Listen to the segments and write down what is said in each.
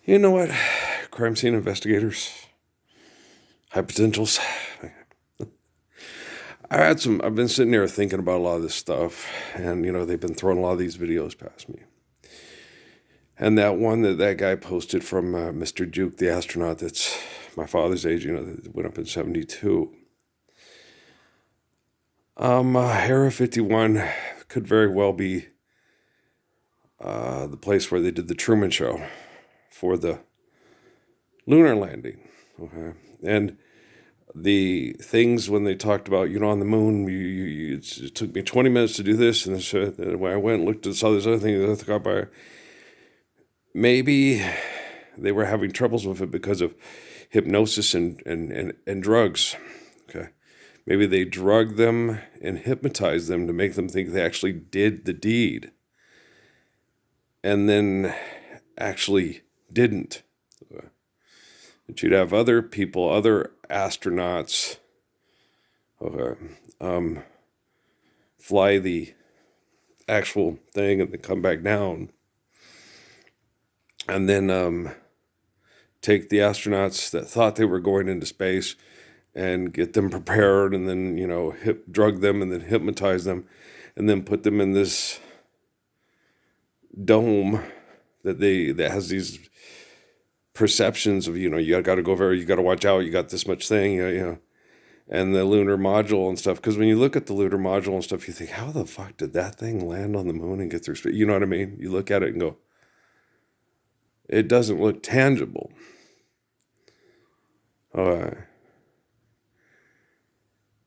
You know what? Crime scene investigators, high potentials. I've been sitting there thinking about a lot of this stuff, and, they've been throwing a lot of these videos past me. And that one that guy posted from Mr. Juke, the astronaut that's my father's age, that went up in 72. Era 51 could very well be the place where they did the Truman Show for the lunar landing. Okay. And the things when they talked about, on the moon, it took me 20 minutes to do this. And when I went and looked at saw this other thing, that I got by, maybe they were having troubles with it because of hypnosis and drugs. Okay. Maybe they drugged them and hypnotized them to make them think they actually did the deed and then actually didn't. That you'd have other people, other astronauts, fly the actual thing and then come back down. And then take the astronauts that thought they were going into space and get them prepared and then, drug them and then hypnotize them and then put them in this dome that has these perceptions of, you got to go you got to watch out, you got this much thing, and the lunar module and stuff. Because when you look at the lunar module and stuff, you think, how the fuck did that thing land on the moon and get through space? You know what I mean? You look at it and go, it doesn't look tangible.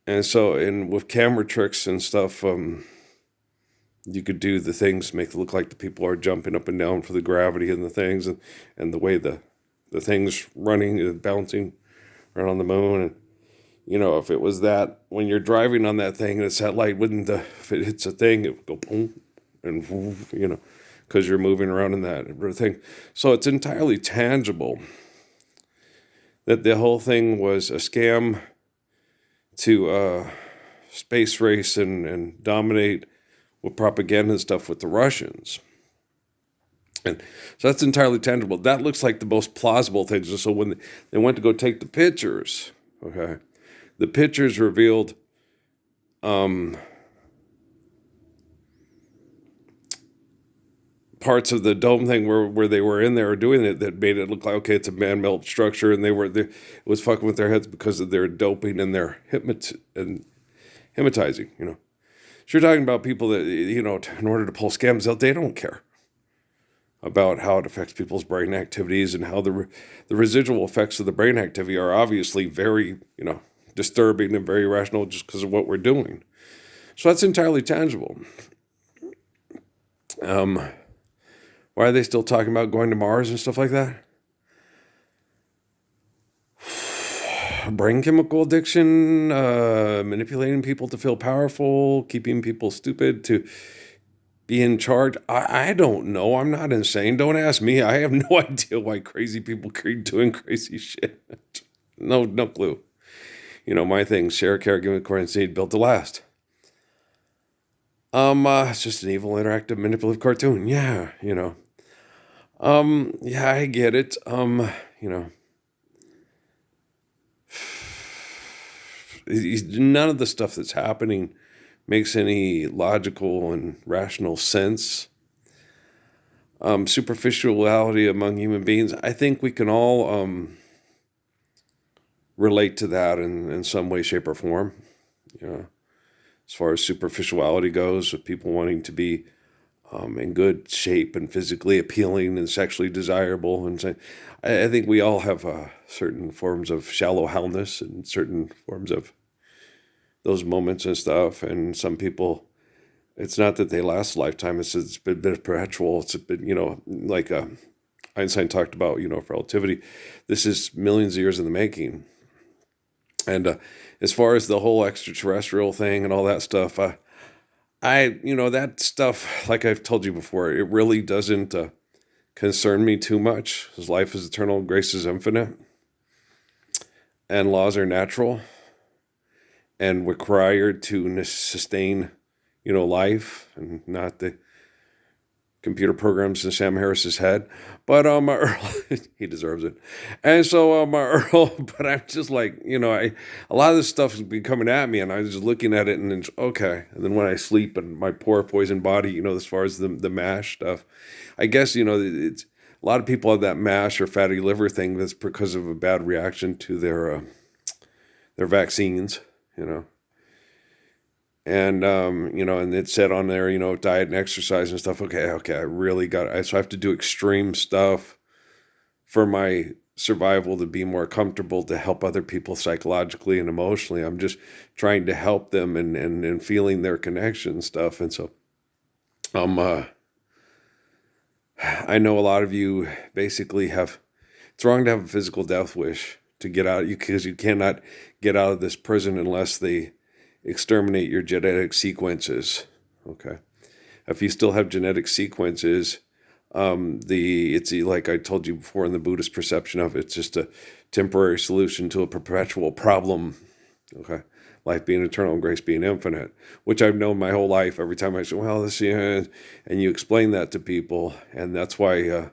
And so, with camera tricks and stuff, you could do the things, make it look like the people are jumping up and down for the gravity and the things, and the way the things running and bouncing around on the moon. And, if it was that, when you're driving on that thing and it's that light, if it hits a thing, it would go boom, and, because you're moving around in that thing. So it's entirely tangible that the whole thing was a scam to space race and dominate with propaganda and stuff with the Russians. And so that's entirely tangible. That looks like the most plausible things. So when they went to go take the pictures, okay, the pictures revealed parts of the dome thing where they were in there doing it that made it look like, okay, it's a man-made structure, and it was fucking with their heads because of their doping and their hypnotizing, So you're talking about people that, in order to pull scams out, they don't care about how it affects people's brain activities, and how the residual effects of the brain activity are obviously very, disturbing and very irrational just because of what we're doing. So that's entirely tangible. Why are they still talking about going to Mars and stuff like that? Brain chemical addiction, manipulating people to feel powerful, keeping people stupid to be in charge. I don't know. I'm not insane. Don't ask me. I have no idea why crazy people keep doing crazy shit. No clue. My thing, share, care, give, according to seed, built to last. It's just an evil, interactive, manipulative cartoon. Yeah, yeah, I get it. None of the stuff that's happening makes any logical and rational sense. Superficiality among human beings, I think we can all relate to that in some way, shape, or form. As far as superficiality goes, with people wanting to be in good shape and physically appealing and sexually desirable, and I think we all have certain forms of shallow hellness and certain forms of those moments and stuff. And some people, it's not that they last a lifetime; it's been perpetual. It's been, like Einstein talked about, relativity. This is millions of years in the making. And as far as the whole extraterrestrial thing and all that stuff, that stuff, like I've told you before, it really doesn't concern me too much, because life is eternal, grace is infinite, and laws are natural and required to sustain, life, and not the computer programs in Sam Harris's head. But Earl, he deserves it. And so Earl, but I'm just like, a lot of this stuff has been coming at me, and I was just looking at it, and it's okay. And then when I sleep, and my poor poison body, as far as the MASH stuff, I guess it's a lot of people have that MASH or fatty liver thing. That's because of a bad reaction to their vaccines, And, and it said on there, diet and exercise and stuff. Okay, I really so I have to do extreme stuff for my survival to be more comfortable, to help other people psychologically and emotionally. I'm just trying to help them and feeling their connection and stuff. And so, I know a lot of you basically it's wrong to have a physical death wish to get out, because you cannot get out of this prison unless they exterminate your genetic sequences. Okay. If you still have genetic sequences, it's like I told you before, in the Buddhist perception of it, it's just a temporary solution to a perpetual problem. Okay. Life being eternal and grace being infinite, which I've known my whole life. Every time I say, well, this, and you explain that to people, and that's why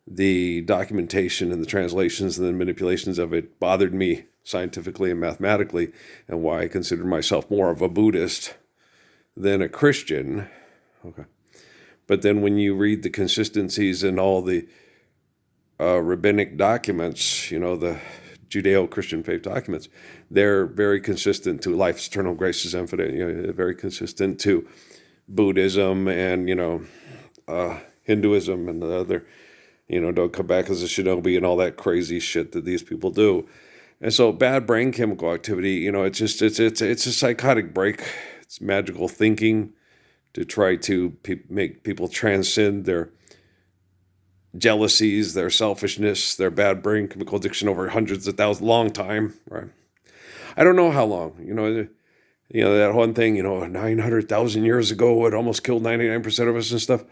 the documentation and the translations and the manipulations of it bothered me scientifically and mathematically, and why I consider myself more of a Buddhist than a Christian. Okay. But then when you read the consistencies in all the rabbinic documents, the Judeo-Christian faith documents, they're very consistent to life's eternal grace is infinite, very consistent to Buddhism and, Hinduism and the other, don't come back as a shinobi and all that crazy shit that these people do. And so bad brain chemical activity, it's a psychotic break. It's magical thinking to try to make people transcend their jealousies, their selfishness, their bad brain chemical addiction over hundreds of thousands, long time, right? I don't know how long, that one thing, 900,000 years ago, it almost killed 99% of us and stuff.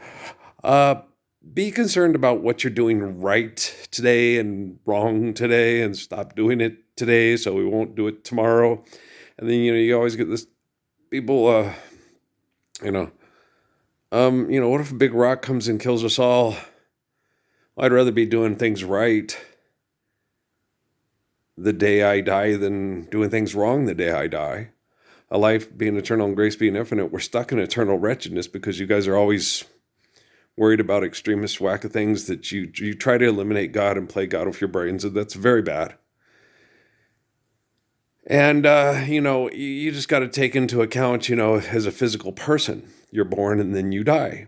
Be concerned about what you're doing right today and wrong today, and stop doing it today so we won't do it tomorrow. And then, you always get this people, what if a big rock comes and kills us all? Well, I'd rather be doing things right the day I die than doing things wrong the day I die. A life being eternal and grace being infinite, we're stuck in eternal wretchedness because you guys are always worried about extremist wacko things that you try to eliminate God and play God with your brains, and that's very bad. And, you just got to take into account, as a physical person, you're born and then you die.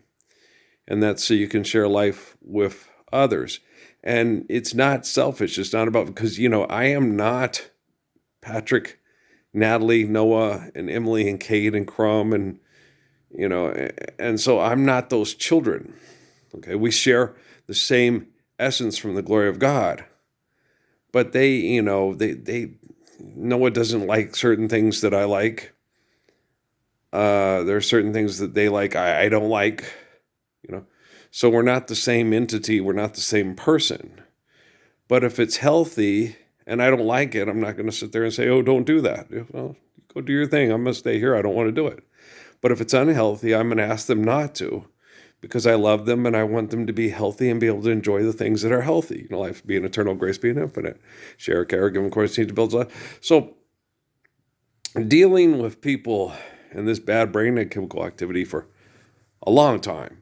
And that's so you can share life with others. And it's not selfish. It's not about, because, I am not Patrick, Natalie, Noah, and Emily, and Kate, and Crumb, and, and so I'm not those children. Okay. We share the same essence from the glory of God. But they, Noah doesn't like certain things that I like. There are certain things that they like I don't like, So we're not the same entity. We're not the same person. But if it's healthy and I don't like it, I'm not going to sit there and say, oh, don't do that. Well, go do your thing. I'm going to stay here. I don't want to do it. But if it's unhealthy, I'm going to ask them not to, because I love them and I want them to be healthy and be able to enjoy the things that are healthy. Life being eternal, grace being infinite. Share, care, give, of course, need to build life. So dealing with people and this bad brain chemical activity for a long time,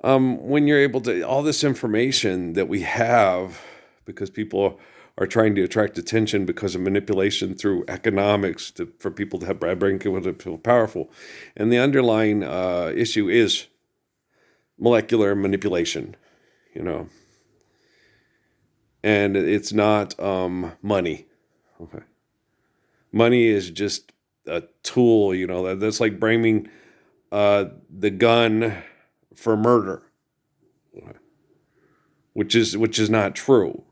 when you're able to, all this information that we have, because people are trying to attract attention because of manipulation through economics for people to have bad brain chemicals to feel powerful. And the underlying issue is molecular manipulation, and it's not money. Okay. Money is just a tool, that's like bringing the gun for murder, which is not true.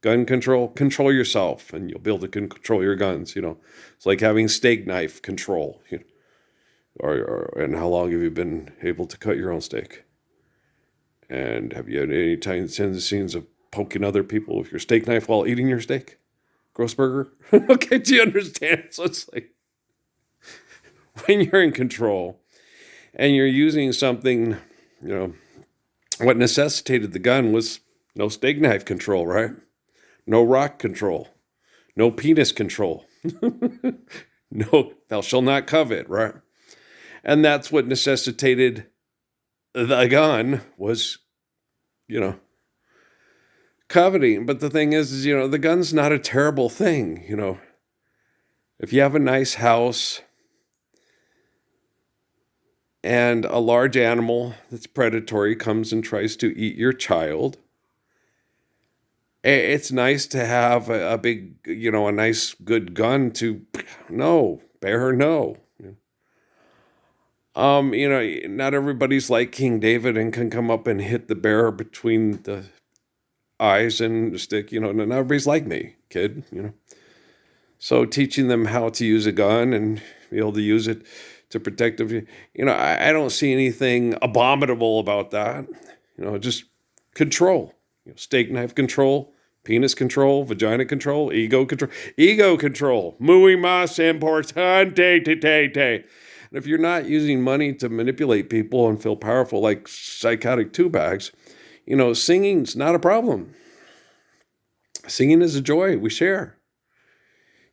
Gun control yourself, and you'll be able to control your guns. It's like having steak knife control. And how long have you been able to cut your own steak? And have you had any tendencies of poking other people with your steak knife while eating your steak? Grossberger? Okay, do you understand? So it's like when you're in control and you're using something, you know, what necessitated the gun was no steak knife control, right? No rock control, no penis control, no, thou shalt not covet, right? And that's what necessitated the gun was, you know, coveting. But the thing is, the gun's not a terrible thing. If you have a nice house and a large animal that's predatory comes and tries to eat your child, it's nice to have a big, a nice, good gun to, no, bear, no. Not everybody's like King David and can come up and hit the bear between the eyes and stick, not everybody's like me, kid. So teaching them how to use a gun and be able to use it to protect them, I don't see anything abominable about that. Just control, steak knife control, penis control, vagina control, ego control, muy más importante. And if you're not using money to manipulate people and feel powerful like psychotic two bags, singing's not a problem. Singing is a joy we share.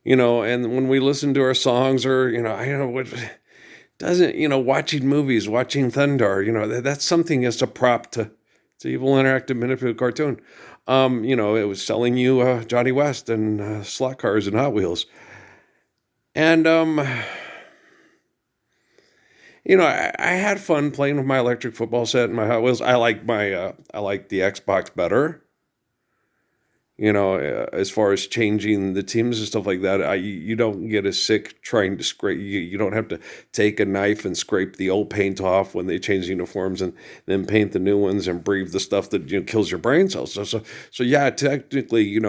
And when we listen to our songs or, what doesn't, watching movies, watching Thunder, that's something as a prop to evil interactive manipulative cartoon. It was selling you Johnny West and slot cars and Hot Wheels. And, I had fun playing with my electric football set and my Hot Wheels. I like the Xbox better. As far as changing the teams and stuff like that, you don't get as sick trying to scrape. You don't have to take a knife and scrape the old paint off when they change uniforms and then paint the new ones and breathe the stuff that kills your brain cells. So yeah, technically, you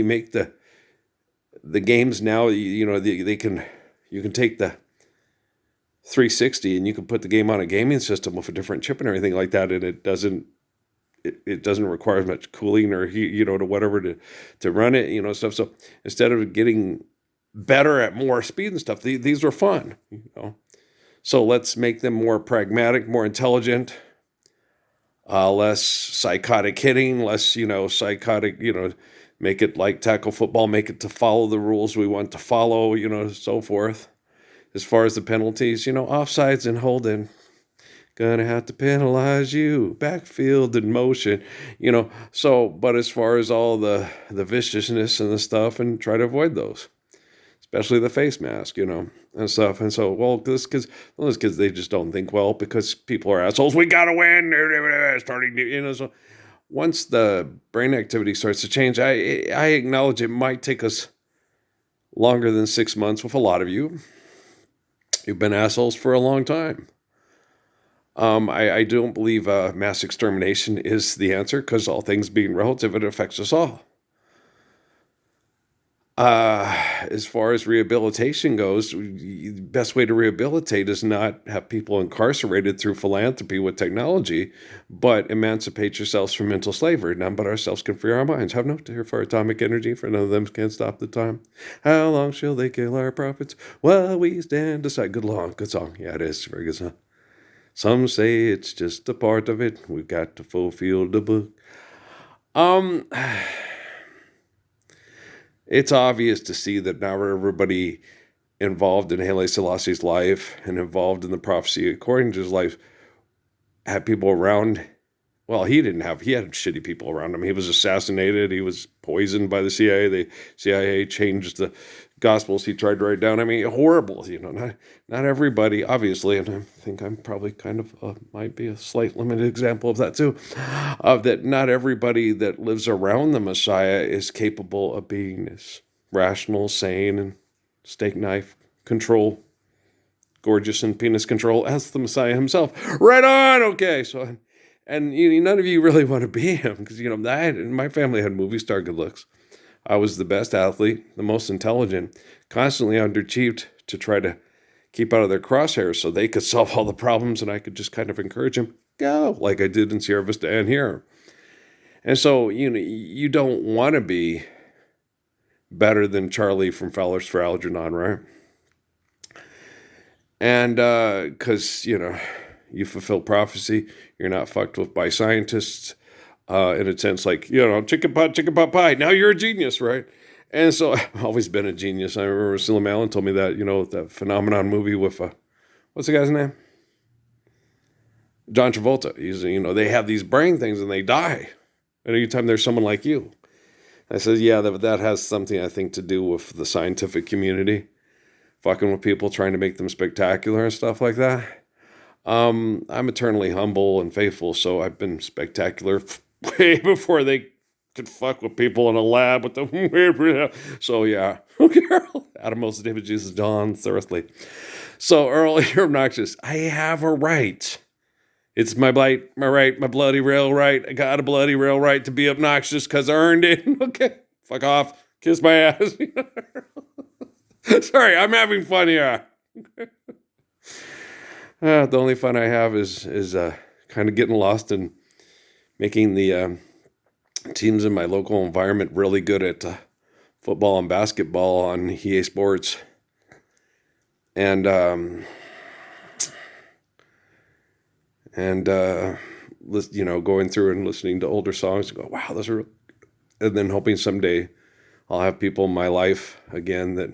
make the games now. You can take the 360 and you can put the game on a gaming system with a different chip and everything like that, and it doesn't require as much cooling or heat, to whatever to run it, stuff. So instead of getting better at more speed and stuff, these are fun, So let's make them more pragmatic, more intelligent, less psychotic hitting, less, psychotic, make it like tackle football, make it to follow the rules we want to follow, so forth. As far as the penalties, offsides and holding, gonna have to penalize you, backfield and motion, So, but as far as all the viciousness and the stuff, and try to avoid those, especially the face mask, and stuff. And so, well, those kids, they just don't think well because people are assholes. We gotta win. Starting to, so once the brain activity starts to change, I acknowledge it might take us longer than 6 months with a lot of you. You've been assholes for a long time. I don't believe mass extermination is the answer because all things being relative, it affects us all. As far as rehabilitation goes, the best way to rehabilitate is not have people incarcerated through philanthropy with technology, but emancipate yourselves from mental slavery. None but ourselves can free our minds. Have no fear for atomic energy, for none of them can stop the time. How long shall they kill our prophets while we stand aside? Good song. Yeah, it is. Very good song. Some say it's just a part of it. We've got to fulfill the book. It's obvious to see that now everybody involved in Haile Selassie's life and involved in the prophecy according to his life had people around. Well, he had shitty people around him. He was assassinated. He was poisoned by the CIA. The CIA changed the Gospels he tried to write down. I mean, horrible, not everybody, obviously, and I think I'm probably kind of, might be a slight limited example of that too, that not everybody that lives around the Messiah is capable of being as rational, sane, and steak knife control, gorgeous and penis control as the Messiah himself. Right on, okay, so, and none of you really want to be him, because, my family had movie star good looks. I was the best athlete, the most intelligent, constantly underachieved to try to keep out of their crosshairs so they could solve all the problems and I could just kind of encourage them, go, like I did in Sierra Vista and here. And so, you don't want to be better than Charlie from Fowler's for Algernon, right? And because, You fulfill prophecy. You're not fucked with by scientists. In a sense, like, chicken pot pie. Now you're a genius, right? And so I've always been a genius. I remember Cillian Allen told me that, that Phenomenon movie with, what's the guy's name? John Travolta. He's, they have these brain things and they die. And anytime there's someone like you. I said, yeah, that has something, I think, to do with the scientific community. Fucking with people, trying to make them spectacular and stuff like that. I'm eternally humble and faithful, so I've been spectacular way before they could fuck with people in a lab with the. So yeah, okay, Earl. Adamos, David, Jesus, John, Thoroughly. So Earl, you're obnoxious. I have a right. It's my right, my bloody real right. I got a bloody real right to be obnoxious because I earned it. Okay, fuck off, kiss my ass. Sorry, I'm having fun here. The only fun I have is kind of getting lost in making the teams in my local environment really good at football and basketball on EA Sports. And going through and listening to older songs and go, wow, those are, and then hoping someday I'll have people in my life again that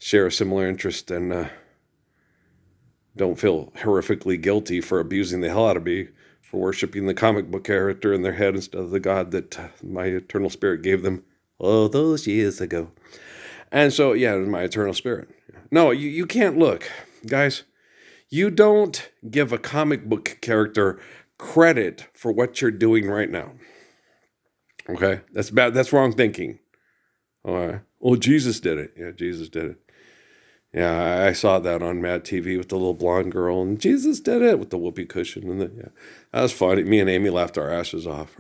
share a similar interest and don't feel horrifically guilty for abusing the hell out of me for worshiping the comic book character in their head instead of the God that my eternal spirit gave them all those years ago. And so, yeah, my eternal spirit. No, you can't look, guys. You don't give a comic book character credit for what you're doing right now. Okay? That's bad. That's wrong thinking. All right. Well, Jesus did it. Yeah, Jesus did it. Yeah, I saw that on Mad TV with the little blonde girl, and Jesus did it with the whoopee cushion, and yeah, that was funny. Me and Amy laughed our asses off.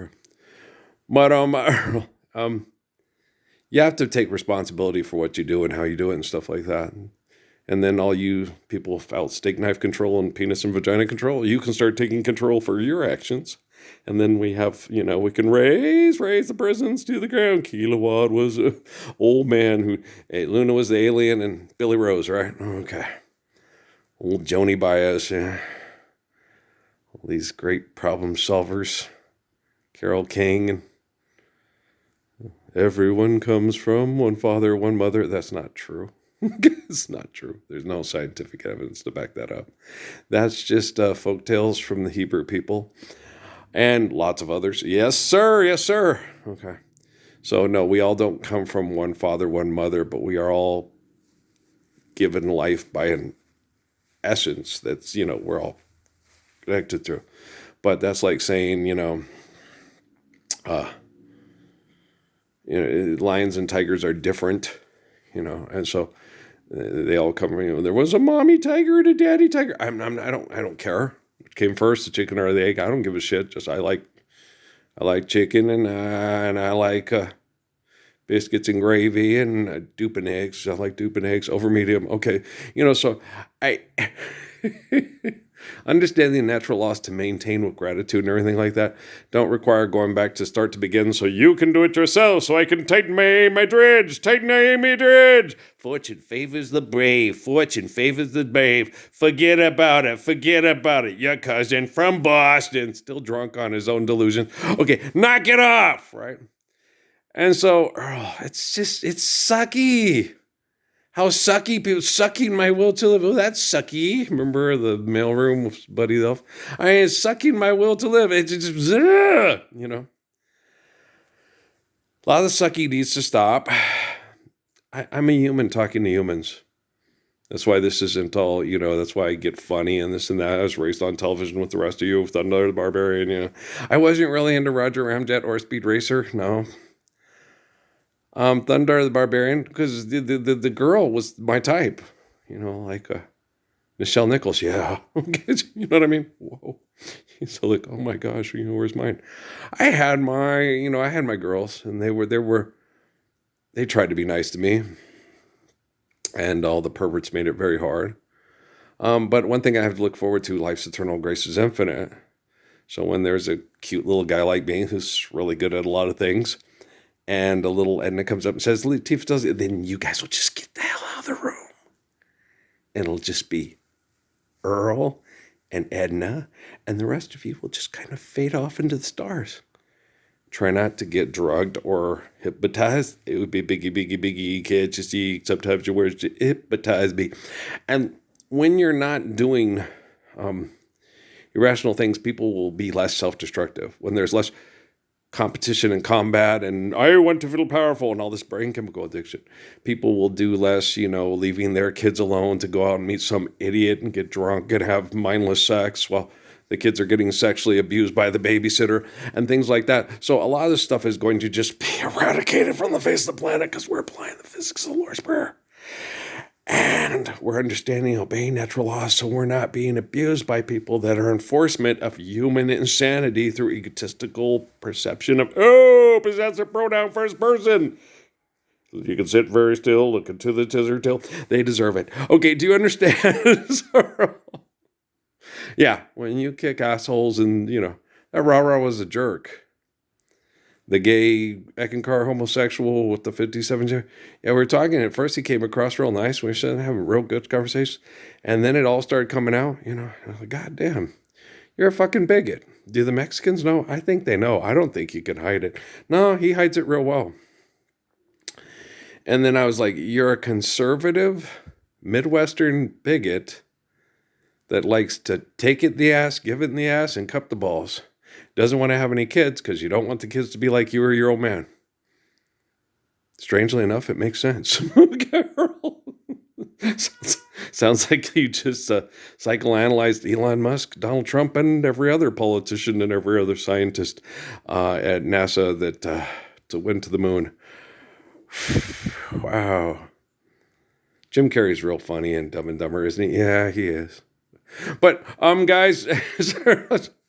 But you have to take responsibility for what you do and how you do it and stuff like that. And then all you people without steak knife control and penis and vagina control, you can start taking control for your actions. And then we have, we can raise the prisons to the ground. Kilowatt was an old man Luna was the alien and Billy Rose, right? Okay. Old Joni Baez, yeah. All these great problem solvers. Carole King and everyone comes from one father, one mother. That's not true. It's not true. There's no scientific evidence to back that up. That's just folk tales from the Hebrew people and lots of others. Yes, sir. Yes, sir. Okay. So, no, we all don't come from one father, one mother, but we are all given life by an essence that's, we're all connected to. But that's like saying, lions and tigers are different, and so they all come from, there was a mommy tiger and a daddy tiger. I don't care. Which came first, the chicken or the egg? I don't give a shit. Just I like chicken and I like biscuits and gravy and duping eggs. I like duping eggs over medium. Okay, so I understand the natural laws to maintain with gratitude and everything like that don't require going back to start to begin, so you can do it yourself, so I can tighten my dredge. Fortune favors the brave. Fortune favors the brave. Forget about it. Your cousin from Boston, still drunk on his own delusion. Okay, knock it off, right? And so, it's sucky. How sucky people, sucking my will to live. Oh, that's sucky. Remember the mailroom with Buddy Elf? It's sucking my will to live. It's just, A lot of the sucky needs to stop. I'm a human talking to humans. That's why this isn't all, that's why I get funny and this and that. I was raised on television with the rest of you, with Thunder the Barbarian, I wasn't really into Roger Ramjet or Speed Racer, no. Thunder the Barbarian, because the girl was my type, like Nichelle Nichols, yeah. You know what I mean? Whoa. So like, oh my gosh, where's mine? I had my girls, and they tried to be nice to me, and all the perverts made it very hard. But one thing I have to look forward to, life's eternal grace is infinite. So when there's a cute little guy like me who's really good at a lot of things, and a little Edna comes up and says, Latifah does it, then you guys will just get the hell out of the room. And it'll just be Earl and Edna, and the rest of you will just kind of fade off into the stars. Try not to get drugged or hypnotized. It would be biggie, biggie, biggie. Can't you see? Sometimes your words hypnotize me. And when you're not doing irrational things, people will be less self-destructive. When there's less competition and combat and I want to feel powerful and all this brain chemical addiction, people will do less, leaving their kids alone to go out and meet some idiot and get drunk and have mindless sex while the kids are getting sexually abused by the babysitter and things like that. So a lot of this stuff is going to just be eradicated from the face of the planet because we're applying the physics of the Lord's Prayer. And we're understanding, obeying natural laws, so we're not being abused by people that are enforcement of human insanity through egotistical perception of, possessive pronoun first person. You can sit very still, look into the tizzer till. They deserve it. Okay, do you understand? Yeah, when you kick assholes and, that rah-rah was a jerk. The gay Eckankar homosexual with the 57 year. Yeah, we were talking. At first, he came across real nice. We were sitting having real good conversations. And then it all started coming out. I was like, God damn, you're a fucking bigot. Do the Mexicans know? I think they know. I don't think you can hide it. No, he hides it real well. And then I was like, you're a conservative Midwestern bigot that likes to take it in the ass, give it in the ass, and cup the balls. Doesn't want to have any kids because you don't want the kids to be like you or your old man. Strangely enough, it makes sense. Carol. Sounds like you just psychoanalyzed Elon Musk, Donald Trump, and every other politician and every other scientist at NASA that went to the moon. Wow. Jim Carrey's real funny and Dumb and Dumber, isn't he? Yeah, he is. But, guys,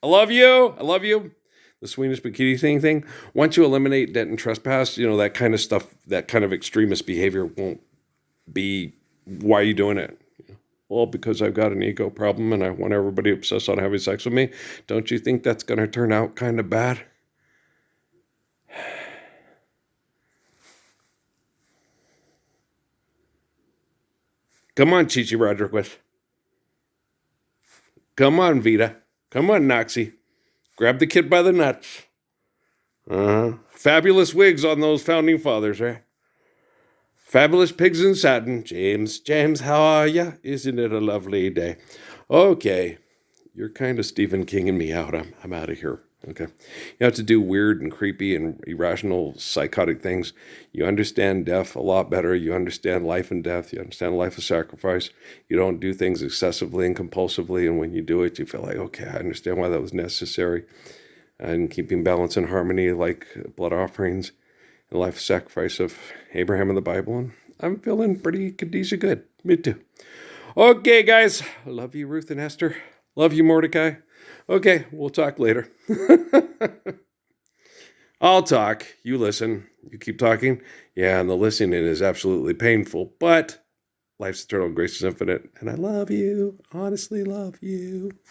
I love you. I love you. The Swedish bikini thing. Once you eliminate debt and trespass, that kind of stuff, that kind of extremist behavior won't be, why are you doing it? Well, because I've got an ego problem and I want everybody obsessed on having sex with me. Don't you think that's going to turn out kind of bad? Come on, Chichi Rodriguez. Come on, Vita. Come on, Noxie. Grab the kid by the nuts. Fabulous wigs on those founding fathers, right? Fabulous pigs in satin. James, how are ya? Isn't it a lovely day? Okay. You're kind of Stephen King and me out. I'm out of here. Okay. You have to do weird and creepy and irrational, psychotic things. You understand death a lot better. You understand life and death. You understand life of sacrifice. You don't do things excessively and compulsively. And when you do it, you feel like, okay, I understand why that was necessary. And keeping balance and harmony like blood offerings and life of sacrifice of Abraham in the Bible. And I'm feeling pretty Kadisha good. Me too. Okay, guys. I love you, Ruth and Esther. Love you, Mordecai. Okay, we'll talk later. I'll talk. You listen. You keep talking. Yeah, and the listening is absolutely painful, but life's eternal, grace is infinite, and I love you. Honestly love you.